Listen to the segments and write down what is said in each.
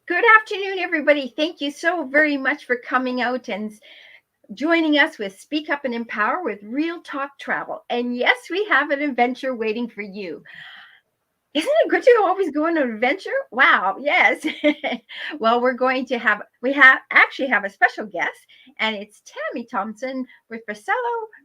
Good afternoon, everybody. Thank you so very much for coming out and joining us with Speak Up and Empower with Real Talk Travel. And yes, we have an adventure waiting for you. Isn't it good to always go on an adventure? Wow, yes. Well, we actually have a special guest, and it's Tammy Thompson with Barceló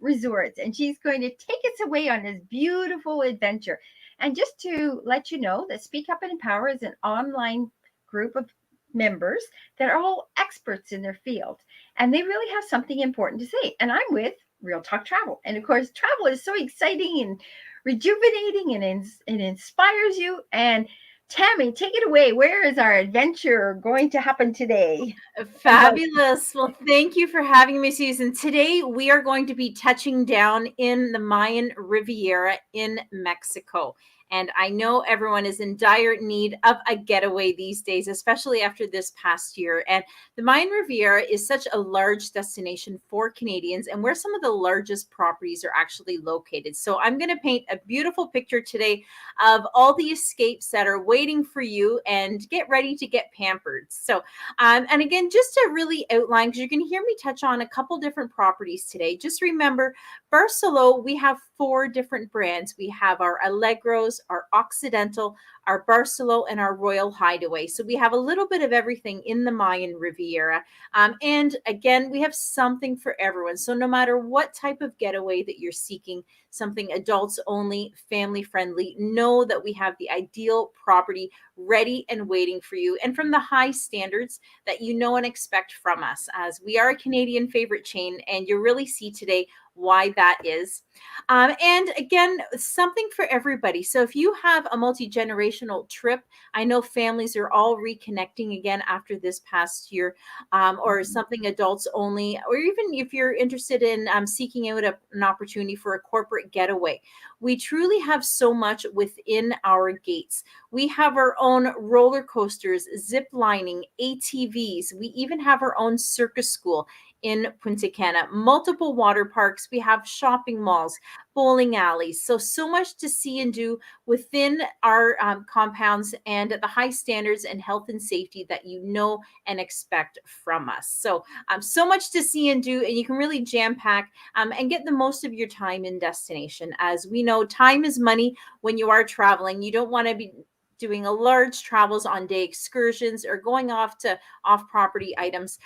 Resorts, and she's going to take us away on this beautiful adventure. And just to let you know that Speak Up and Empower is an online group of members that are all experts in their field, and they really have something important to say. And I'm with Real Talk Travel. And of course, travel is so exciting and rejuvenating, and it inspires you. And Tammy, take it away. Where is our adventure going to happen today? Fabulous. Well, thank you for having me, Susan. Today, we are going to be touching down in the Mayan Riviera in Mexico. And I know everyone is in dire need of a getaway these days, especially after this past year. And the Mayan Riviera is such a large destination for Canadians and where some of the largest properties are actually located. So I'm going to paint a beautiful picture today of all the escapes that are waiting for you, and get ready to get pampered. So and again, just to really outline, because you're going to hear me touch on a couple different properties today. Just remember, Barceló, we have 4 different brands. We have our Allegros, our Occidental, our Barceló, and our Royal Hideaway. So we have a little bit of everything in the Mayan Riviera. And again, we have something for everyone. So no matter what type of getaway that you're seeking, something adults only, family friendly, know that we have the ideal property ready and waiting for you, and from the high standards that you know and expect from us, as we are a Canadian favorite chain, and you'll really see today why that is. And again, something for everybody. So if you have a multi-generational trip, I know families are all reconnecting again after this past year, or something adults only, or even if you're interested in seeking out an opportunity for a corporate getaway. We truly have so much within our gates. We have our own roller coasters, zip lining, ATVs. We even have our own circus school in Punta Cana, multiple water parks. We have shopping malls, bowling alleys. So much to see and do within our compounds, and at the high standards and health and safety that you know and expect from us. So much to see and do, and you can really jam pack and get the most of your time in destination. As we know, time is money when you are traveling. You don't want to be doing a large travels on day excursions or going off to off property items.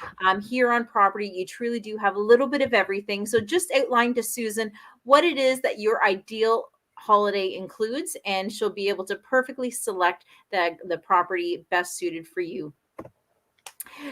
Here on property, you truly do have a little bit of everything. So just outline to Susan what it is that your ideal holiday includes, and she'll be able to perfectly select the property best suited for you.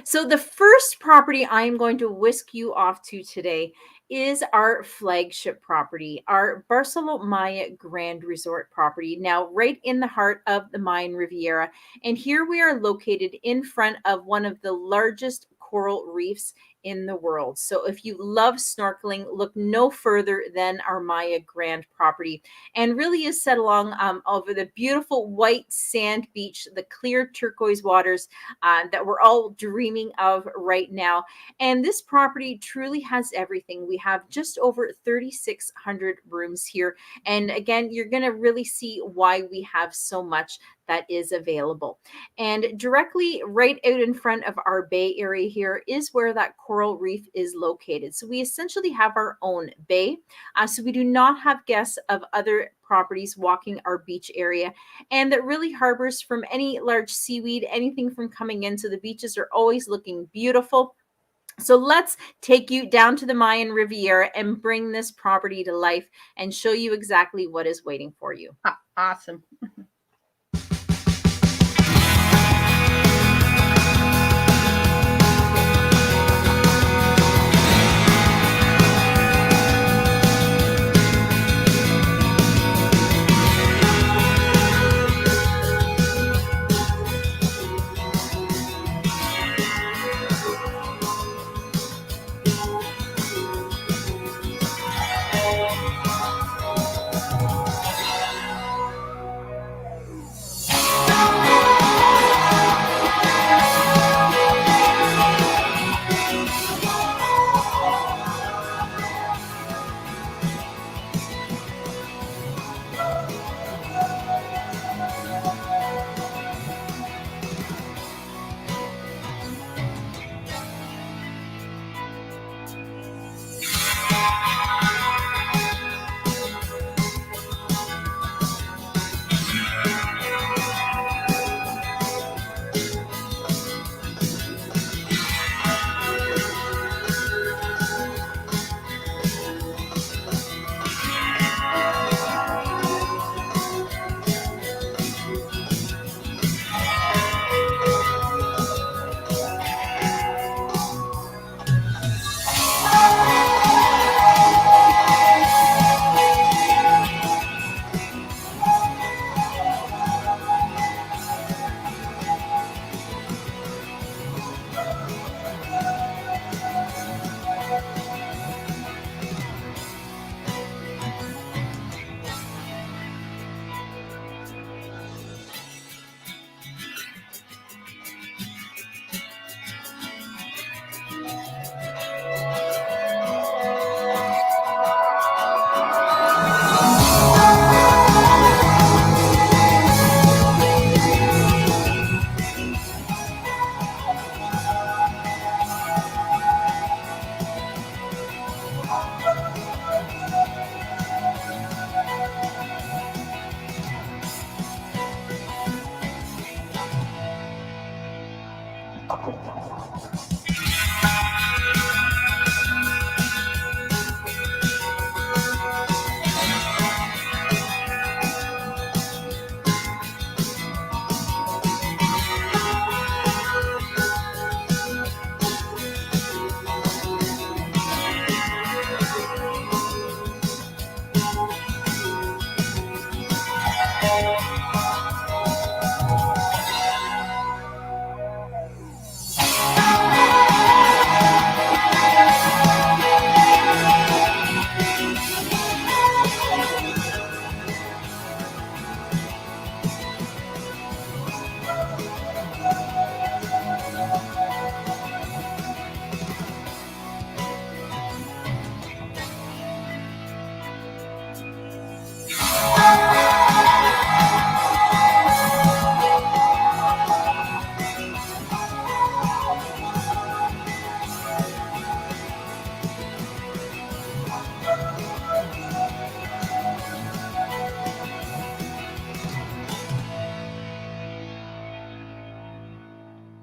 So the first property I am going to whisk you off to today is our flagship property, our Barceló Maya Grand Resort property, now right in the heart of the Mayan Riviera. And here we are located in front of one of the largest coral reefs in the world. So if you love snorkeling, look no further than our Maya Grand property, and really is set along over the beautiful white sand beach, the clear turquoise waters that we're all dreaming of right now. And this property truly has everything. We have just over 3,600 rooms here. And again, you're going to really see why we have so much that is available. And directly right out in front of our bay area here is where that coral reef is located. So we essentially have our own bay. So we do not have guests of other properties walking our beach area, and that really harbors from any large seaweed, anything from coming in. So the beaches are always looking beautiful. So let's take you down to the Mayan Riviera and bring this property to life and show you exactly what is waiting for you. Awesome.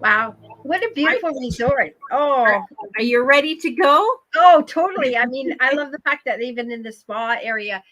Wow. What a beautiful resort. Oh, Are you ready to go? oh, totally. I mean, I love the fact that even in the spa area,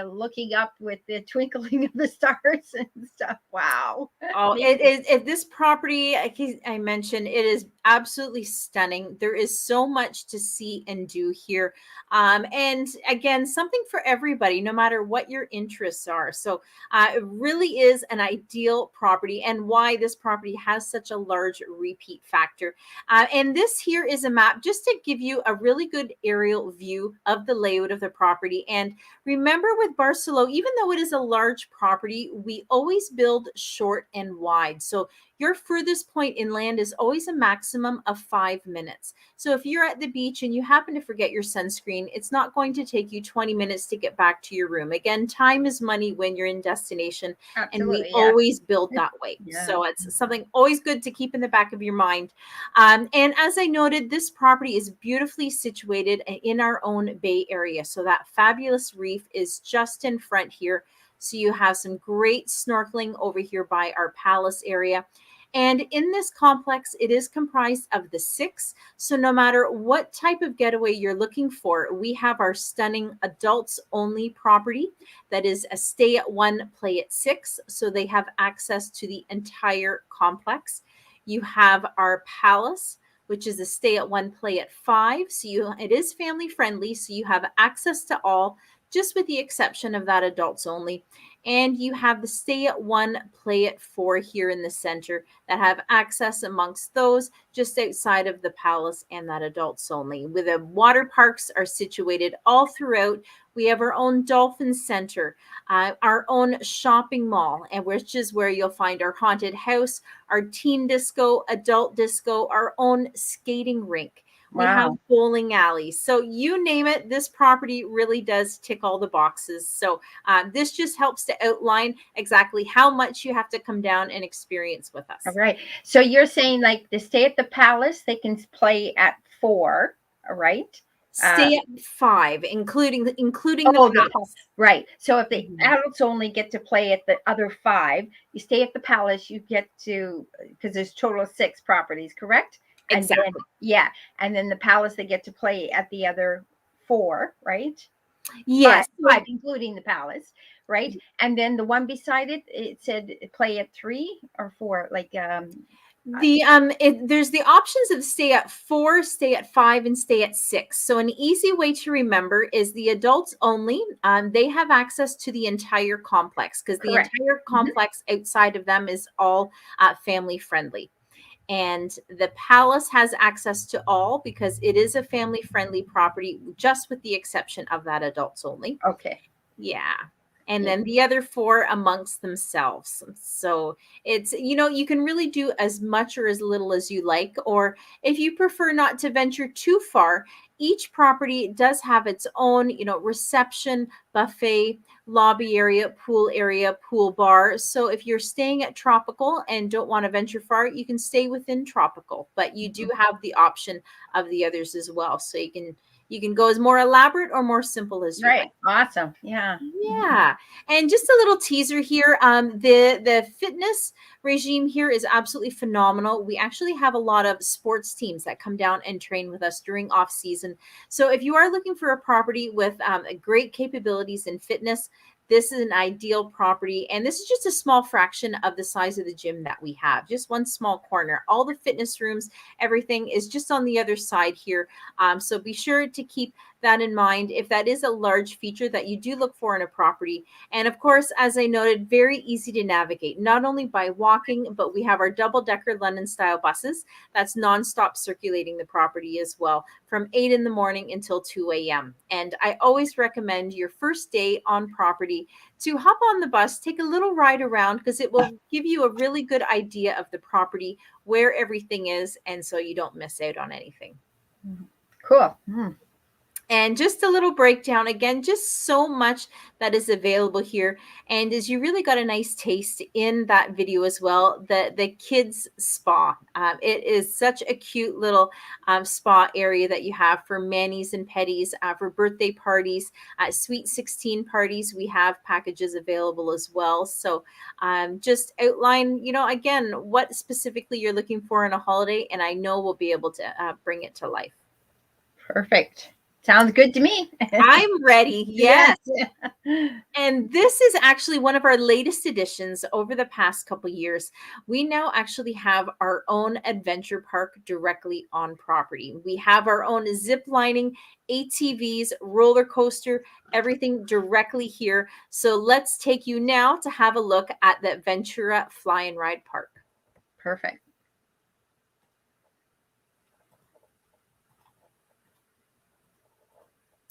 looking up with the twinkling of the stars and stuff. Wow. Oh, it is. This property, I mentioned, it is absolutely stunning. There is so much to see and do here. And again, something for everybody, no matter what your interests are. So it really is an ideal property, and why this property has such a large repeat factor. And this here is a map just to give you a really good aerial view of the layout of the property. And remember, with Barceló, even though it is a large property, we always build short and wide. So your furthest point inland is always a maximum of 5 minutes. So if you're at the beach and you happen to forget your sunscreen, it's not going to take you 20 minutes to get back to your room. Again, time is money when you're in destination. Absolutely, And we yeah. always build that way. Yeah. So it's something always good to keep in the back of your mind. And as I noted, this property is beautifully situated in our own Bay Area. So that fabulous reef is just in front here. So you have some great snorkeling over here by our palace area. And in this complex, it is comprised of the 6. So no matter what type of getaway you're looking for, we have our stunning adults only property that is a stay at 1, play at 6. So they have access to the entire complex. You have our palace, which is a stay at 1, play at 5. So it is family friendly. So you have access to all, just with the exception of that adults only. And you have the stay at 1, play at 4 here in the center that have access amongst those just outside of the palace and that adults only. With the water parks are situated all throughout. We have our own dolphin center, our own shopping mall, and which is where you'll find our haunted house, our teen disco, adult disco, our own skating rink. We have bowling alleys. So you name it, this property really does tick all the boxes. So this just helps to outline exactly how much you have to come down and experience with us. All right. So you're saying like the stay at the palace, they can play at 4, all right? Stay at 5, including the palace. Right. So if the adults only get to play at the other 5, you stay at the palace, you get to, because there's total of 6 properties, correct? Exactly. And then, yeah. And then the palace, they get to play at the other 4, right? Yes. 5, including the palace, right? And then the one beside it, it said play at 3 or 4, like there's the options of stay at 4, stay at 5, and stay at 6. So an easy way to remember is the adults only. They have access to the entire complex, because the entire complex outside of them is all family friendly. And the palace has access to all because it is a family friendly property, just with the exception of that adults only. Okay. Yeah. And then the other 4 amongst themselves. So it's, you can really do as much or as little as you like. Or if you prefer not to venture too far, each property does have its own, reception, buffet, lobby area, pool bar. So if you're staying at Tropical and don't want to venture far, you can stay within Tropical, but you do have the option of the others as well. So you can You can go as more elaborate or more simple as you like. Right. Awesome. Yeah. Yeah. And just a little teaser here. The fitness regime here is absolutely phenomenal. We actually have a lot of sports teams that come down and train with us during off season. So if you are looking for a property with great capabilities in fitness, this is an ideal property. And this is just a small fraction of the size of the gym that we have, just one small corner. All the fitness rooms, everything is just on the other side here. So be sure to keep that in mind if that is a large feature that you do look for in a property. And of course, as I noted, very easy to navigate, not only by walking, but we have our double-decker London style buses that's nonstop circulating the property as well from 8 in the morning until 2 a.m. And I always recommend your first day on property to hop on the bus, take a little ride around, because it will give you a really good idea of the property, where everything is, and so you don't miss out on anything. Cool. And just a little breakdown again, just so much that is available here. And as you really got a nice taste in that video as well, the kids spa. It is such a cute little spa area that you have for manis and petties, for birthday parties, sweet 16 parties. We have packages available as well. So just outline, again, what specifically you're looking for in a holiday, and I know we'll be able to bring it to life. Perfect. Sounds good to me. I'm ready. Yes. Yes. And this is actually one of our latest additions over the past couple years. We now actually have our own adventure park directly on property. We have our own zip lining, ATVs, roller coaster, everything directly here. So let's take you now to have a look at the Ventura Fly and Ride Park. Perfect.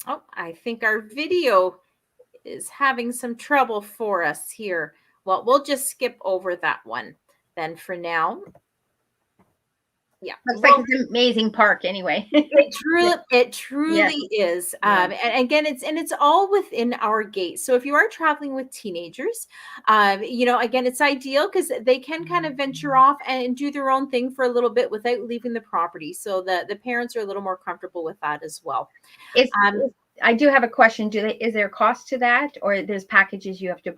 Oh, I think our video is having some trouble for us here. Well, we'll just skip over that one then for now. Yeah. Looks like it's an amazing park anyway. It truly is. Yeah. And again, it's all within our gate. So if you are traveling with teenagers, again, it's ideal because they can kind of venture off and do their own thing for a little bit without leaving the property. So the parents are a little more comfortable with that as well. I do have a question. Is there a cost to that, or there's packages you have to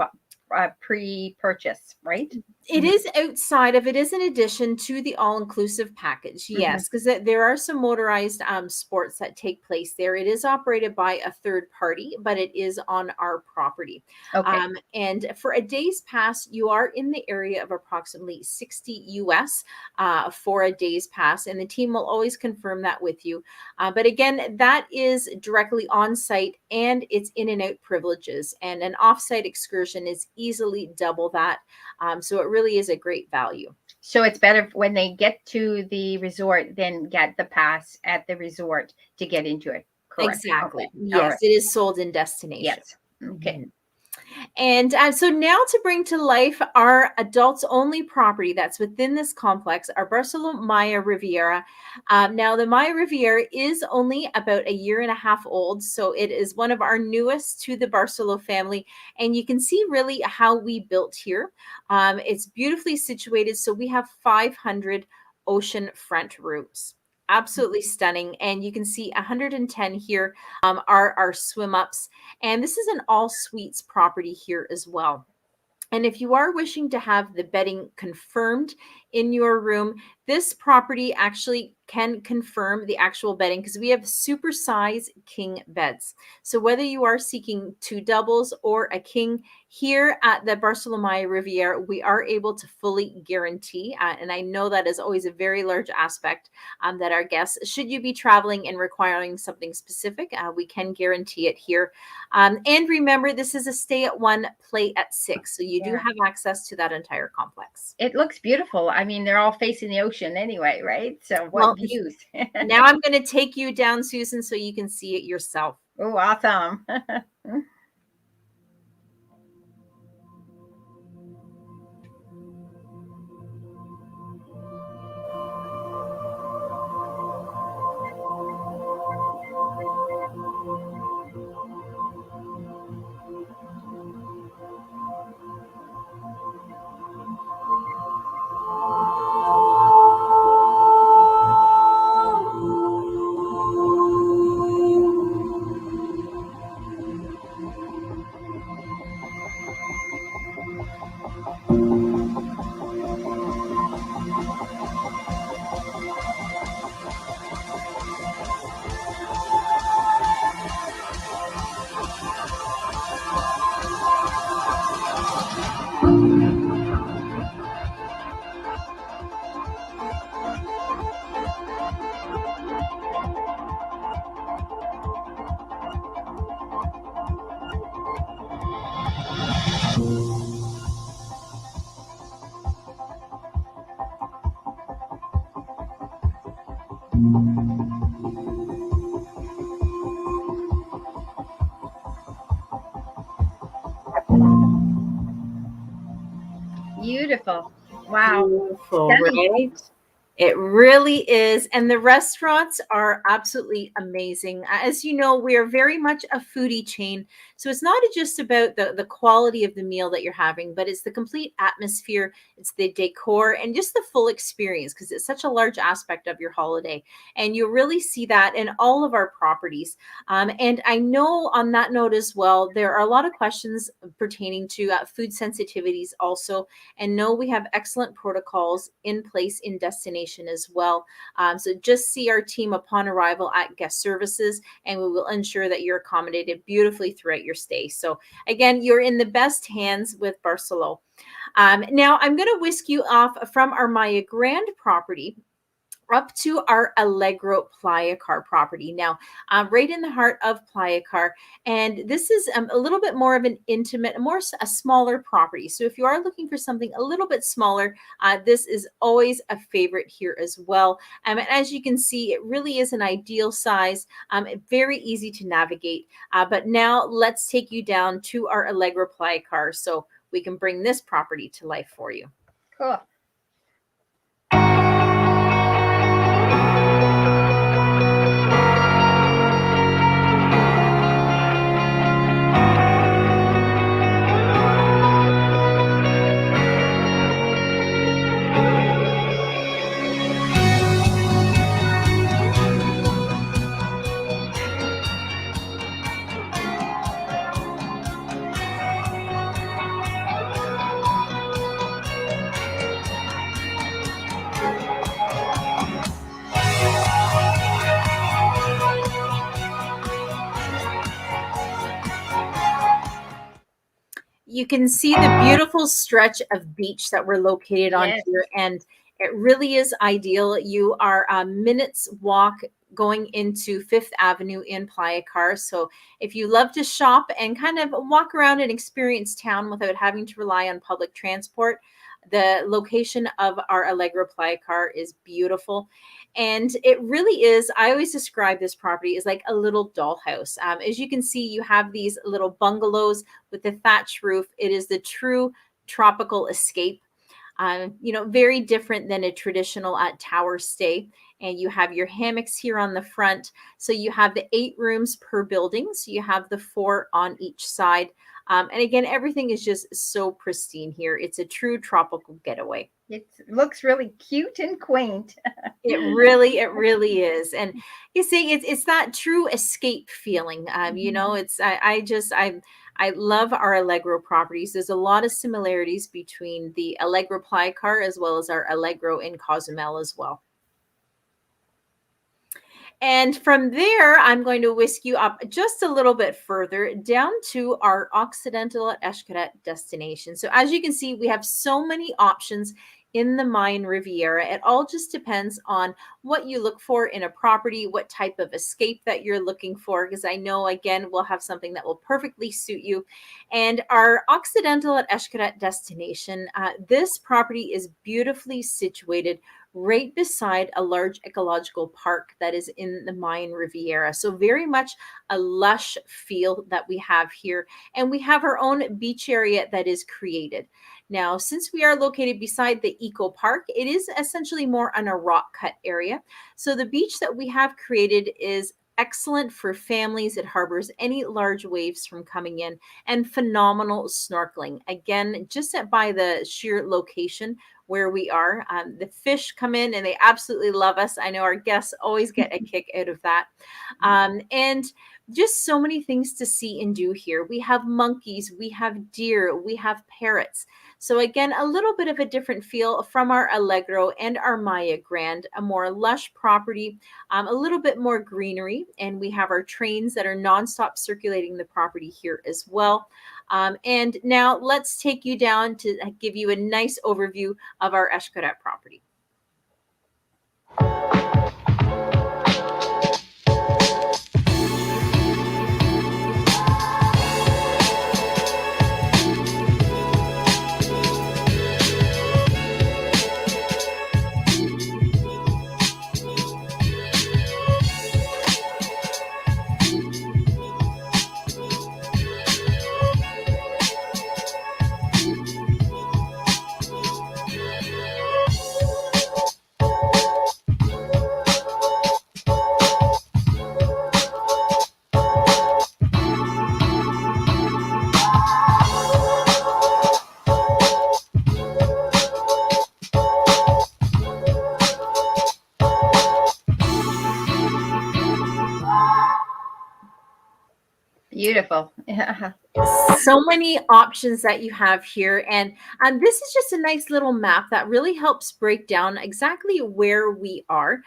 pre-purchase, right? It is outside of, it is in addition to the all-inclusive package. Yes, because there are some motorized sports that take place there. It is operated by a third party, but it is on our property. Okay. And for a day's pass, you are in the area of approximately 60 US for a day's pass, and the team will always confirm that with you. But again, that is directly on site, and it's in and out privileges, and an off-site excursion is easily double that. So it really is a great value. So it's better when they get to the resort than get the pass at the resort to get into it. Correct. Exactly. Okay. Yes, Right. it is sold in destination. Yes. Okay. Mm-hmm. And so now to bring to life our adults only property that's within this complex, our Barceló Maya Riviera. Now the Maya Riviera is only about a year and a half old. So it is one of our newest to the Barceló family. And you can see really how we built here. It's beautifully situated. So we have 500 oceanfront rooms. Absolutely stunning. And you can see 110 here are our swim ups. And this is an all suites property here as well. And if you are wishing to have the bedding confirmed in your room, this property actually can confirm the actual bedding because we have supersize king beds. So whether you are seeking 2 doubles or a king, here at the Barceló Maya Riviera, we are able to fully guarantee, and I know that is always a very large aspect that our guests, should you be traveling and requiring something specific, we can guarantee it here. And remember, this is a stay at 1, play at 6. So you do have access to that entire complex. It looks beautiful. I mean, they're all facing the ocean anyway, right? So what views. Now I'm going to take you down, Susan, so you can see it yourself. Oh, awesome. Beautiful. Wow. Beautiful, Stunning. right? It really is. And the restaurants are absolutely amazing. As you know, we are very much a foodie chain. So it's not just about the quality of the meal that you're having, but it's the complete atmosphere, it's the decor, and just the full experience because it's such a large aspect of your holiday. And you really see that in all of our properties. And I know on that note as well, there are a lot of questions pertaining to food sensitivities also. And no, we have excellent protocols in place in destination as well. So just see our team upon arrival at guest services, and we will ensure that you're accommodated beautifully throughout your stay. So again, you're in the best hands with Barceló. Now I'm going to whisk you off from our Maya Grand property up to our Allegro Playa Car property. Now, right in the heart of Playa Car. And this is a little bit more of an intimate, a smaller property. So if you are looking for something a little bit smaller, this is always a favorite here as well. And as you can see, it really is an ideal size, very easy to navigate. But now let's take you down to our Allegro Playa Car so we can bring this property to life for you. Cool. You can see the beautiful stretch of beach that we're located on Yes. here, and it really is ideal. You are a minute's walk going into Fifth Avenue in Playa Car. So if you love to shop and kind of walk around and experience town without having to rely on public transport, the location of our Allegro Playa Car is beautiful. And it really is, I always describe this property as like a little dollhouse. As you can see, you have these little bungalows with the thatch roof. It is the true tropical escape. Very different than a traditional tower stay. And you have your hammocks here on the front. So you have the 8 rooms per building. So you have the 4 on each side. And again, everything is just so pristine here. It's a true tropical getaway. It looks really cute and quaint. It really is. And you see, it's that true escape feeling. I love our Allegro properties. There's a lot of similarities between the Allegro Playa Car as well as our Allegro in Cozumel as well. And from there, I'm going to whisk you up just a little bit further down to our Occidental at Xcaret destination. So as you can see, we have so many options in the Mayan Riviera. It all just depends on what you look for in a property, what type of escape that you're looking for, because I know, again, we'll have something that will perfectly suit you. And our Occidental at Xcaret destination, this property is beautifully situated right beside a large ecological park that is in the Mayan Riviera. So very much a lush feel that we have here. And we have our own beach area that is created. Now, since we are located beside the Eco Park, it is essentially more on a rock cut area. So the beach that we have created is excellent for families. It harbors any large waves from coming in, and phenomenal snorkeling. Again, just by the sheer location where we are, the fish come in and they absolutely love us. I know our guests always get a kick out of that. And just so many things to see and do here. We have monkeys, we have deer, we have parrots. So again, a little bit of a different feel from our Allegro and our Maya Grand, a more lush property, a little bit more greenery. And we have our trains that are nonstop circulating the property here as well. And now let's take you down to give you a nice overview of our Xcaret property. beautiful. Yeah. So many options that you have here. And this is just a nice little map that really helps break down exactly where we are.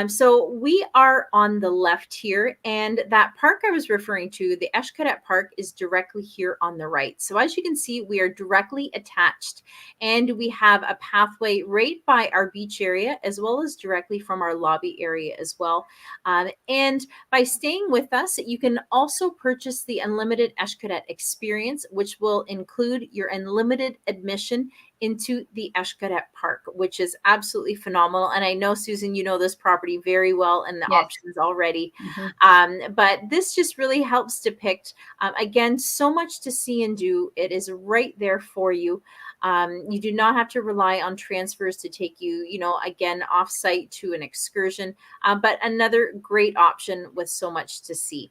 So we are on the left here, and that park I was referring to, the Cadet Park, is directly here on the right. So as you can see, we are directly attached, and we have a pathway right by our beach area, as well as directly from our lobby area as well. And by staying with us, you can also purchase the Unlimited Cadet experience, which will include your unlimited admission into the Cadet Park, which is absolutely phenomenal. And I know, Susan, you know this property very well and the Yes. options already. Mm-hmm. But this just really helps depict, again, so much to see and do. It is right there for you. You do not have to rely on transfers to take you, again, off-site to an excursion, but another great option with so much to see.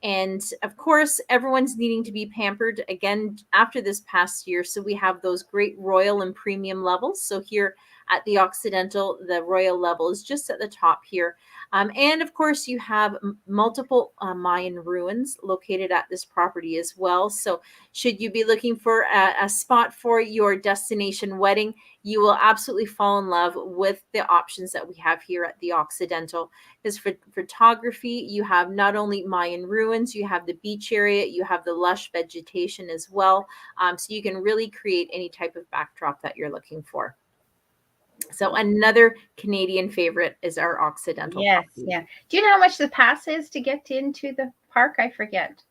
And of course, everyone's needing to be pampered again after this past year. So we have those great royal and premium levels. So here at the Occidental, the royal level is just at the top here. And of course, you have multiple Mayan ruins located at this property as well. So should you be looking for a spot for your destination wedding, you will absolutely fall in love with the options that we have here at the Occidental. Because for photography, you have not only Mayan ruins, you have the beach area, you have the lush vegetation as well. So you can really create any type of backdrop that you're looking for. So another Canadian favorite is our Occidental. Yes, property. yeah. Do you know how much the pass is to get into the park? I forget.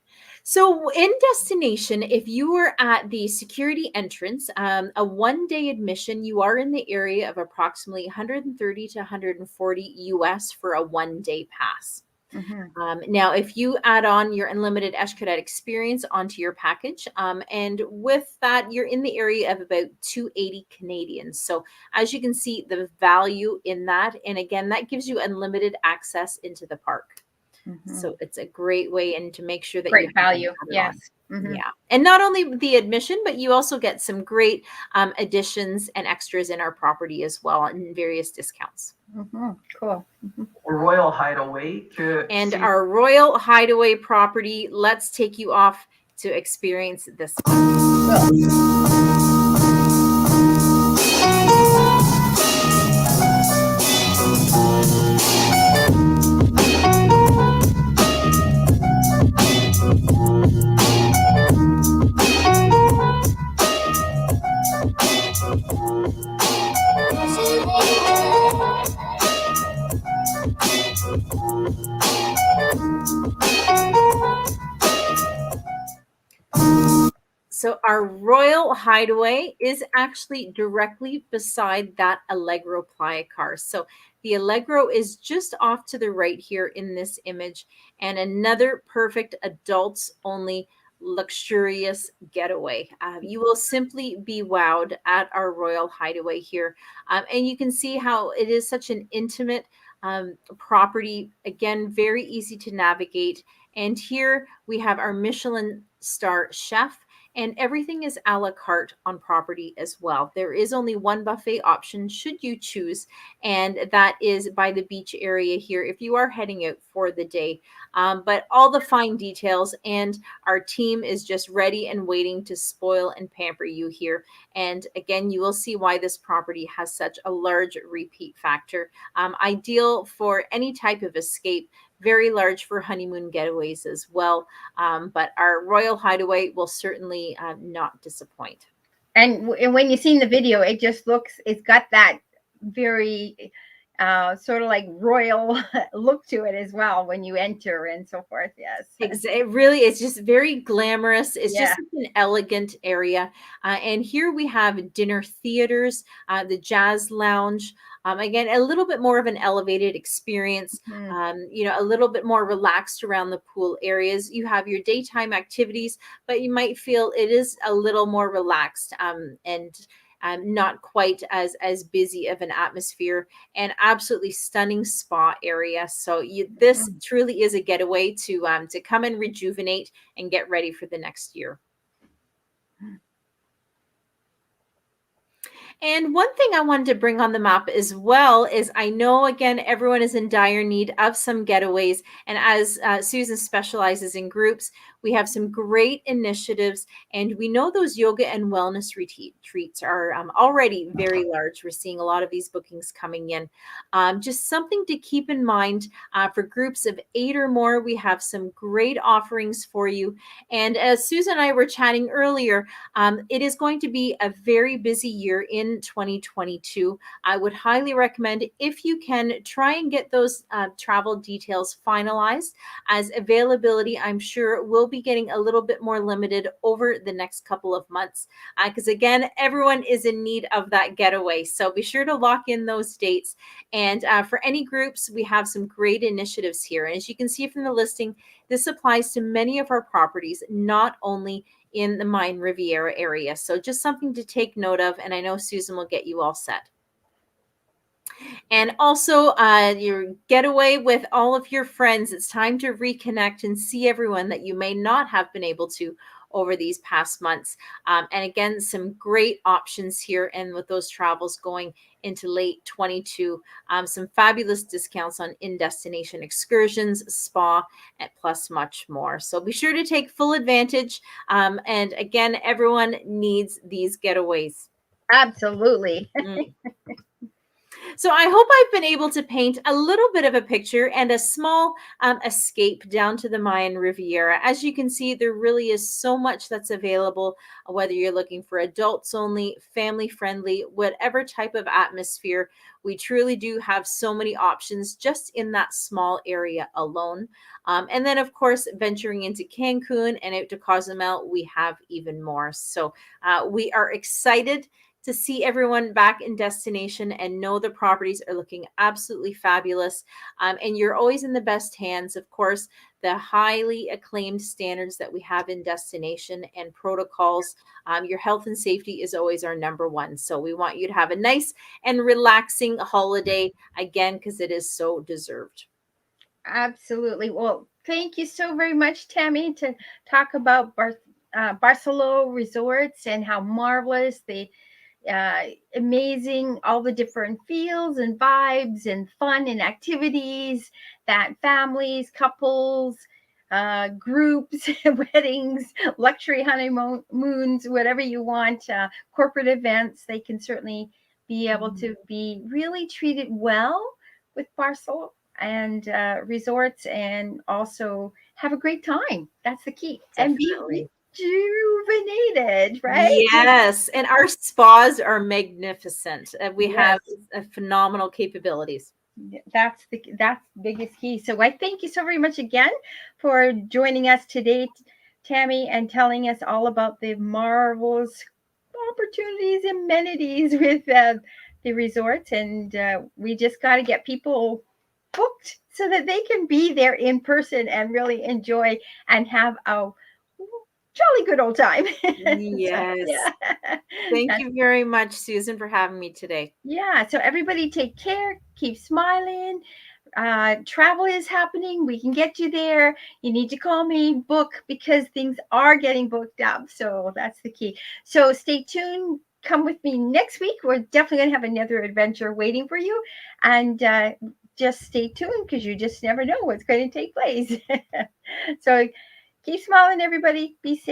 So in destination, if you were at the security entrance, a one-day admission, you are in the area of approximately 130 to 140 US for a one-day pass. Mm-hmm. Now, if you add on your unlimited Cadet experience onto your package, and with that, you're in the area of about 280 Canadian. So as you can see, the value in that, and again, that gives you unlimited access into the park. Mm-hmm. So it's a great way and to make sure that Great you have value. Yes. Mm-hmm. Yeah. And not only the admission, but you also get some great additions and extras in our property as well, and various discounts. Mm-hmm. Cool. Mm-hmm. Royal Hideaway. And our Royal Hideaway property, let's take you off to experience this one. So our Royal Hideaway is actually directly beside that Allegro Playa Car. So the Allegro is just off to the right here in this image, and another perfect adults only luxurious getaway. You will simply be wowed at our Royal Hideaway here. And you can see how it is such an intimate property. Again, very easy to navigate. And here we have our Michelin star chef, and everything is a la carte on property as well. There is only one buffet option should you choose, and that is by the beach area here if you are heading out for the day. But all the fine details, and our team is just ready and waiting to spoil and pamper you here. And again, you will see why this property has such a large repeat factor. Ideal for any type of escape, very large for honeymoon getaways as well. But our Royal Hideaway will certainly not disappoint. And when you've seen the video, it just looks, it's got that very sort of like royal look to it as well when you enter and so forth. Yes. It really is just very glamorous. It's Yeah. just an elegant area. And here we have dinner theaters, the jazz lounge. Again, a little bit more of an elevated experience, a little bit more relaxed around the pool areas. You have your daytime activities, but you might feel it is a little more relaxed and not quite as busy of an atmosphere, and absolutely stunning spa area. So this truly is a getaway to come and rejuvenate and get ready for the next year. And one thing I wanted to bring on the map as well is I know, again, everyone is in dire need of some getaways. And as Susan specializes in groups, we have some great initiatives. And we know those yoga and wellness retreats are already very large. We're seeing a lot of these bookings coming in. Just something to keep in mind for groups of 8 or more. We have some great offerings for you. And as Susan and I were chatting earlier, it is going to be a very busy year in 2022. I would highly recommend, if you can, try and get those travel details finalized, as availability, I'm sure, will be getting a little bit more limited over the next couple of months. Because again, everyone is in need of that getaway. So be sure to lock in those dates. And for any groups, we have some great initiatives here. And as you can see from the listing, this applies to many of our properties, not only in the Mayan Riviera area. So just something to take note of. And I know Susan will get you all set. And also your getaway with all of your friends. It's time to reconnect and see everyone that you may not have been able to over these past months. And again, some great options here. And with those travels going into late 22, some fabulous discounts on in-destination excursions, spa, and plus much more. So be sure to take full advantage. And again, everyone needs these getaways. Absolutely. So I hope I've been able to paint a little bit of a picture and a small escape down to the Mayan Riviera. As you can see, there really is so much that's available, whether you're looking for adults only, family friendly, whatever type of atmosphere. We truly do have so many options just in that small area alone. And then, of course, venturing into Cancun and out to Cozumel, we have even more. So we are excited to see everyone back in destination and know the properties are looking absolutely fabulous. And you're always in the best hands. Of course, the highly acclaimed standards that we have in destination and protocols, your health and safety is always our number one. So we want you to have a nice and relaxing holiday, again, because it is so deserved. Absolutely. Well, thank you so very much, Tammy, to talk about Barceló Resorts and how marvelous amazing, all the different feels and vibes and fun and activities that families, couples, groups, weddings, luxury honeymoons, whatever you want, corporate events, they can certainly be able to be really treated well with Barcelona and resorts, and also have a great time. That's the key. Definitely. And be rejuvenated, right? Yes, and our spas are magnificent. We have Yes. phenomenal capabilities. That's the biggest key. So I thank you so very much again for joining us today, Tammy, and telling us all about the marvelous opportunities, amenities with the resorts. And we just got to get people booked so that they can be there in person and really enjoy and have a jolly good old time. Yes. So, yeah. Thank you very much, Susan, for having me today. Yeah. So everybody take care, keep smiling. Travel is happening. We can get you there. You need to call me, book, because things are getting booked up. So that's the key. So stay tuned. Come with me next week. We're definitely going to have another adventure waiting for you. And just stay tuned, because you just never know what's going to take place. So keep smiling, everybody. Be safe.